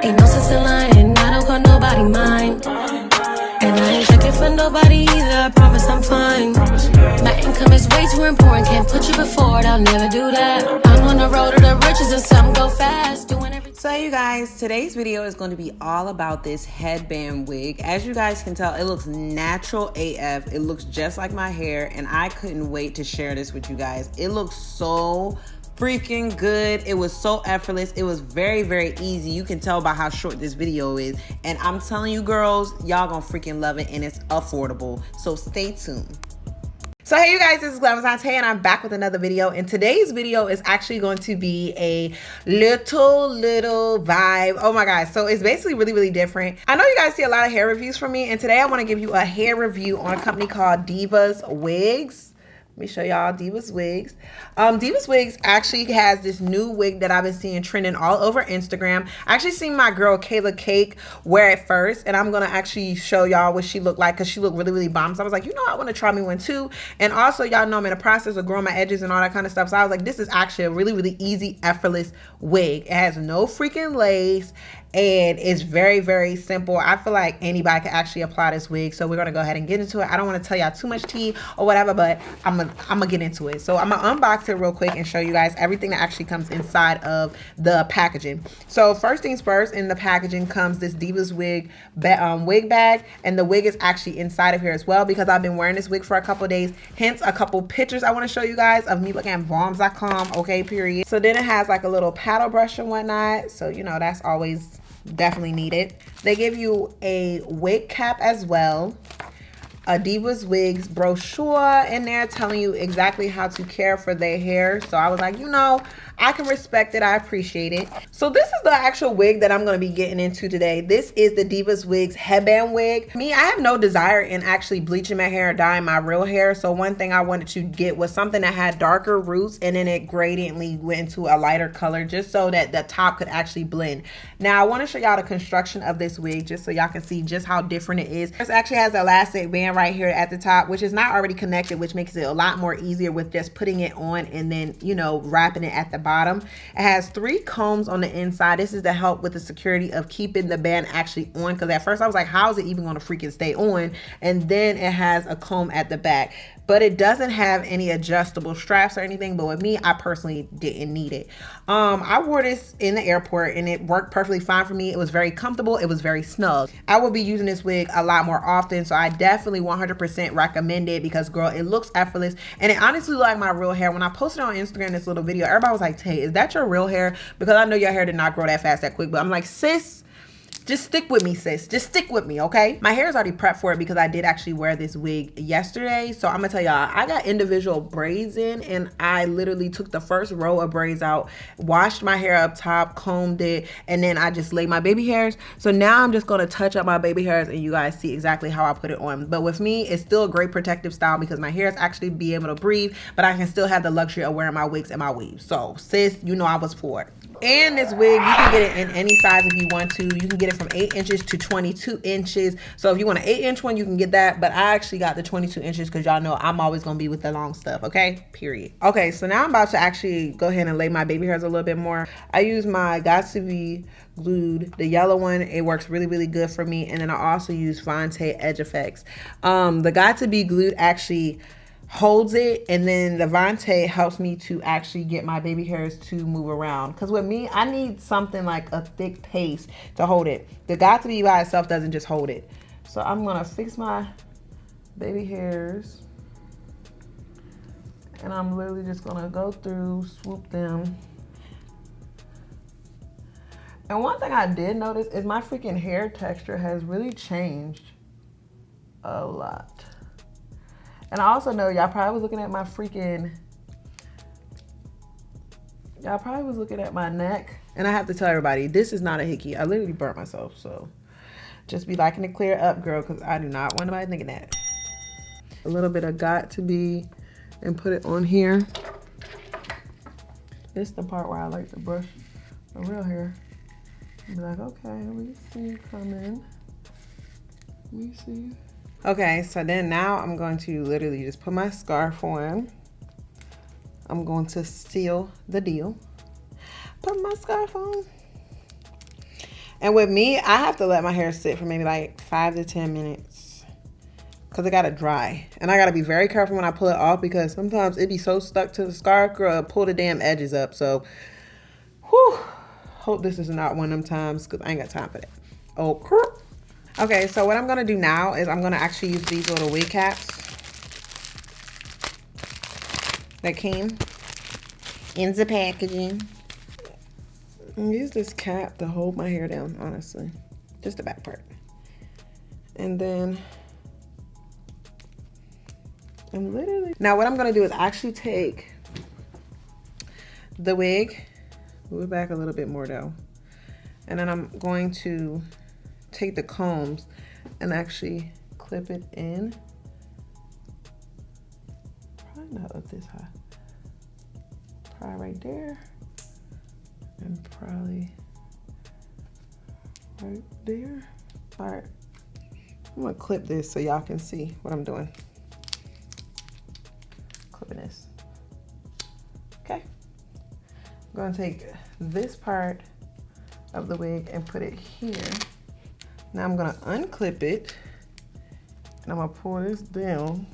Ain't no sense in lying, I don't call nobody mine. And I ain't checking for nobody either, I promise I'm fine. My income is way too important, can't put you before it, I'll never do that. I'm on the road to the riches and some go fast, doing everything. So you guys, today's video is going to be all about this headband wig. As you guys can tell, it looks natural AF. It looks just like my hair, and I couldn't wait to share this with you guys. It looks so freaking good. It was so effortless. It was very, very easy. You can tell by how short this video is. And I'm telling you girls, y'all gonna freaking love it, and it's affordable. So stay tuned. So hey you guys, this is Glueless and I'm back with another video, and today's video is actually going to be a little vibe. Oh my gosh, so it's basically really different. I know you guys see a lot of hair reviews from me, and today I want to give you a hair review on a company called DIVASWIGS. Let me show y'all DIVASWIGS. DIVASWIGS actually has this new wig that I've been seeing trending all over Instagram. I actually seen my girl Kayla Cake wear it first, and I'm gonna actually show y'all what she looked like because she looked really bomb. So I was like, you know, I want to try me one too. And also, y'all know I'm in the process of growing my edges and all that kind of stuff. So I was like, this is actually a really easy, effortless wig. It has no freaking lace, and it's very simple. I feel like anybody can actually apply this wig, so we're gonna go ahead and get into it. I don't want to tell y'all too much tea or whatever, but I'm gonna get into it. So I'm gonna unbox it real quick and show you guys everything that actually comes inside of the packaging. So first things first, in the packaging comes this DIVASWIG wig bag, and the wig is actually inside of here as well because I've been wearing this wig for a couple days. Hence a couple pictures I want to show you guys of me looking at bombs.com. Okay, period. So then it has like a little paddle brush and whatnot, so you know that's always definitely needed. They give you a wig cap as well, a DIVASWIGS brochure in there telling you exactly how to care for their hair. So I was like, you know, I can respect it. I appreciate it. So this is the actual wig that I'm going to be getting into today. This is the DIVASWIGS headband wig. Me, I have no desire in actually bleaching my hair or dyeing my real hair. So one thing I wanted to get was something that had darker roots, and then it gradiently went into a lighter color just so that the top could actually blend. Now I want to show y'all the construction of this wig just so y'all can see just how different it is. This actually has an elastic band right here at the top, which is not already connected, which makes it a lot more easier with just putting it on and then, you know, wrapping it at the bottom. It has 3 combs on the inside. This is to help with the security of keeping the band actually on, because at first I was like, how is it even going to freaking stay on? And then it has a comb at the back, but it doesn't have any adjustable straps or anything. But with me, I personally didn't need it. I wore this in the airport and it worked perfectly fine for me. It was very comfortable. It was very snug. I will be using this wig a lot more often, so I definitely 100% recommend it because girl, it looks effortless, and it honestly looked like my real hair. When I posted on Instagram this little video, everybody was like, Tay, is that your real hair? Because I know your hair did not grow that fast that quick, but I'm like, sis, just stick with me, sis. Just stick with me, okay? My hair is already prepped for it because I did actually wear this wig yesterday. So I'm gonna tell y'all, I got individual braids in, and I literally took the first row of braids out, washed my hair up top, combed it, and then I just laid my baby hairs. So now I'm just gonna touch up my baby hairs and you guys see exactly how I put it on. But with me, it's still a great protective style because my hair is actually be able to breathe, but I can still have the luxury of wearing my wigs and my weaves. So sis, you know I was for it. And this wig, you can get it in any size if you want to. You can get it from 8 inches to 22 inches. So if you want an 8-inch one, you can get that. But I actually got the 22 inches because y'all know I'm always going to be with the long stuff. Okay, period. Okay, so now I'm about to actually go ahead and lay my baby hairs a little bit more. I use my Got to Be Glued, the yellow one. It works really good for me. And then I also use Vante Edge Effects. The Got to Be Glued actually holds it, and then the Vante helps me to actually get my baby hairs to move around, because with me, I need something like a thick paste to hold it. The Got to Be by itself doesn't just hold it. So I'm gonna fix my baby hairs, and I'm literally just gonna go through, swoop them. And one thing I did notice is my freaking hair texture has really changed a lot. And I also know y'all probably was looking at my freaking, y'all probably was looking at my neck. And I have to tell everybody, this is not a hickey. I literally burnt myself. So just be liking to clear up, girl, because I do not want anybody thinking that. A little bit of Got to Be and put it on here. This is the part where I like to brush my real hair. Be like, okay, we see you coming. We see. Okay, so then now I'm going to literally just put my scarf on. I'm going to seal the deal. Put my scarf on. And with me, I have to let my hair sit for maybe like 5 to 10 minutes because it gotta dry. And I gotta be very careful when I pull it off because sometimes it be so stuck to the scarf, girl, pull the damn edges up. So, whew, hope this is not one of them times because I ain't got time for that. Okay, so what I'm gonna do now is I'm gonna actually use these little wig caps that came in the packaging. And use this cap to hold my hair down, honestly. Just the back part. And then I'm literally... Now what I'm gonna do is actually take the wig, move it back a little bit more though. And then I'm going to take the combs and actually clip it in. Probably not up this high. Probably right there. And probably right there. All right, I'm gonna clip this so y'all can see what I'm doing. Clipping this. Okay. I'm gonna take this part of the wig and put it here. Now I'm gonna unclip it and I'm gonna pull this down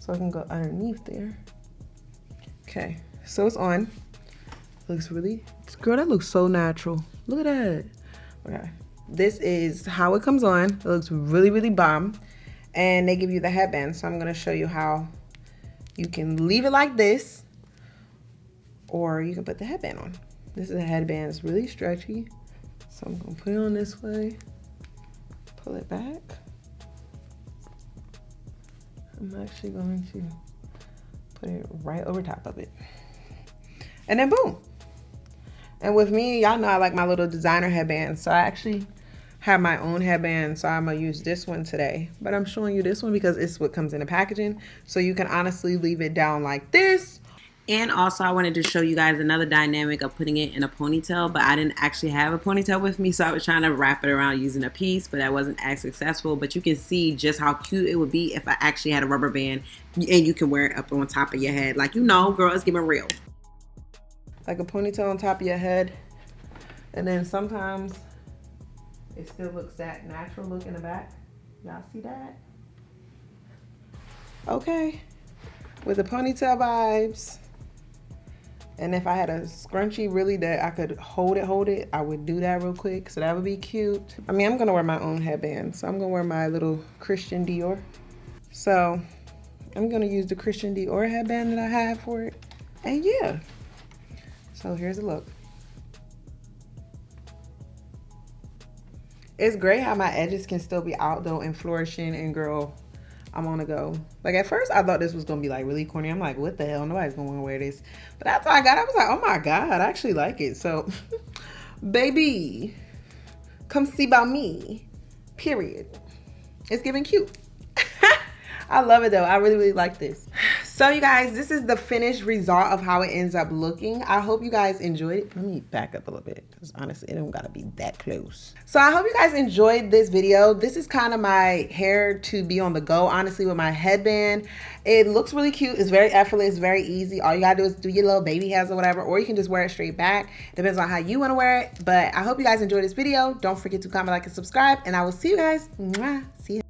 so I can go underneath there. Okay, so it's on. Looks really, girl, that looks so natural. Look at that. Okay, this is how it comes on. It looks really, really bomb. And they give you the headband. So I'm gonna show you how you can leave it like this or you can put the headband on. This is a headband, it's really stretchy. So I'm gonna put it on this way, pull it back. I'm actually going to put it right over top of it. And then boom. And with me, y'all know I like my little designer headband. So I actually have my own headband. So I'm gonna use this one today. But I'm showing you this one because it's what comes in the packaging. So you can honestly leave it down like this. And also I wanted to show you guys another dynamic of putting it in a ponytail. But I didn't actually have a ponytail with me. So I was trying to wrap it around using a piece. But that wasn't as successful. But you can see just how cute it would be if I actually had a rubber band. And you can wear it up on top of your head. Like, you know, girl, it's giving real. Like a ponytail on top of your head. And then sometimes it still looks that natural look in the back. Y'all see that? Okay. With the ponytail vibes. And if I had a scrunchie really that I could hold it, I would do that real quick. So that would be cute. I mean, I'm gonna wear my own headband. So I'm gonna wear my little Christian Dior. So I'm gonna use the Christian Dior headband that I have for it. And yeah. So here's a look. It's great how my edges can still be out though and flourishing, and girl, I'm on the go. Like at first I thought this was gonna be like really corny. I'm like, what the hell? Nobody's gonna wanna wear this. But after I got it, I was like, oh my God, I actually like it. So baby, come see about me, period. It's giving cute. I love it though. I really, really like this. So you guys, this is the finished result of how it ends up looking. I hope you guys enjoyed it. Let me back up a little bit because honestly, it don't gotta be that close. So I hope you guys enjoyed this video. This is kind of my hair to be on the go, honestly, with my headband. It looks really cute. It's very effortless, very easy. All you gotta do is do your little baby hairs or whatever, or you can just wear it straight back. Depends on how you wanna wear it. But I hope you guys enjoyed this video. Don't forget to comment, like, and subscribe, and I will see you guys. Mwah. See you.